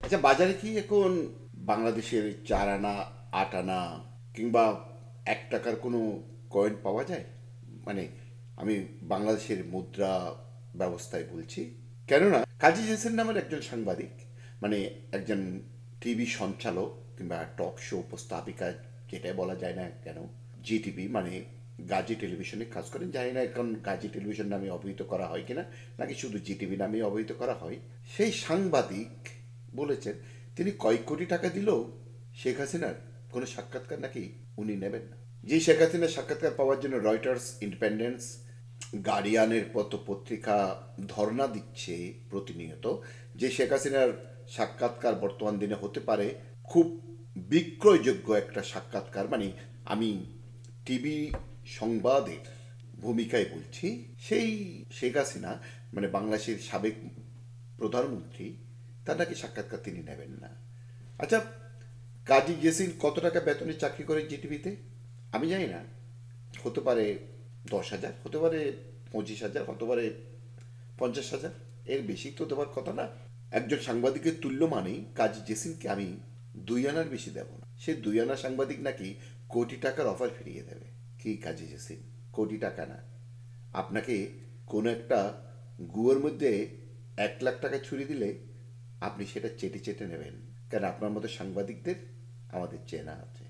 আচ্ছা, বাজারে কি এখন বাংলাদেশের 4 আনা, 8 আনা কিংবা 1 টাকার কোনো কয়েন পাওয়া যায়? মানে আমি বাংলাদেশের মুদ্রা ব্যবস্থায় বলছি। কেননা কাজী হোসেন নামের একজন সাংবাদিক, মানে একজন টিভি সঞ্চালক কিংবা টক শো উপস্থাপিকা, যেটাই বলা যায় না কেন, জিটিভি মানে গাজী টেলিভিশনে কাজ করেন। জানি না এখন গাজী টেলিভিশন নামে অভিহিত করা হয় কিনা, নাকি শুধু জিটিভি নামে অভিহিত করা হয়। সেই সাংবাদিক বলেছেন তিনি কয়েক কোটি টাকা দিলেও শেখ হাসিনার কোনো সাক্ষাৎকার নাকি উনি নেবেন না। যে শেখ হাসিনার সাক্ষাৎকার পাওয়ার জন্য রয়টার্স, ইন্ডিপেন্ডেন্স, গার্ডিয়ানের পত্র পত্রিকা ধর্ণা দিচ্ছে প্রতিনিয়ত, যে শেখ হাসিনার সাক্ষাৎকার বর্তমান দিনে হতে পারে খুব বিক্রয়যোগ্য একটা সাক্ষাৎকার, মানে আমি টিভি সংবাদের ভূমিকায় বলছি, সেই শেখ হাসিনা মানে বাংলাদেশের সাবেক প্রধানমন্ত্রী, তার নাকি সাক্ষাৎকার তিনি নেবেন না। আচ্ছা, কাজী জেসিন কত টাকা বেতনে চাকরি করে জিটিভিতে? আমি জানি না। হতে পারে 10,000, হতে পারে 25,000, হতে পারে 50,000, এর বেশি তো দেওয়ার কথা না। একজন সাংবাদিকের তুল্য মানেই কাজী জেসিনকে আমি 2 আনার বেশি দেব না। সে 2 আনা সাংবাদিক নাকি কোটি টাকার অফার ফিরিয়ে দেবে। কি কাজী জেসিন, কোটি টাকা না। আপনাকে কোনো একটা গুয়োর মধ্যে 1 লাখ টাকা ছুরি দিলে আপনি সেটা চেটে চেটে নেবেন, কারণ আপনার মতো সাংবাদিকদের আমাদের চেনা আছে।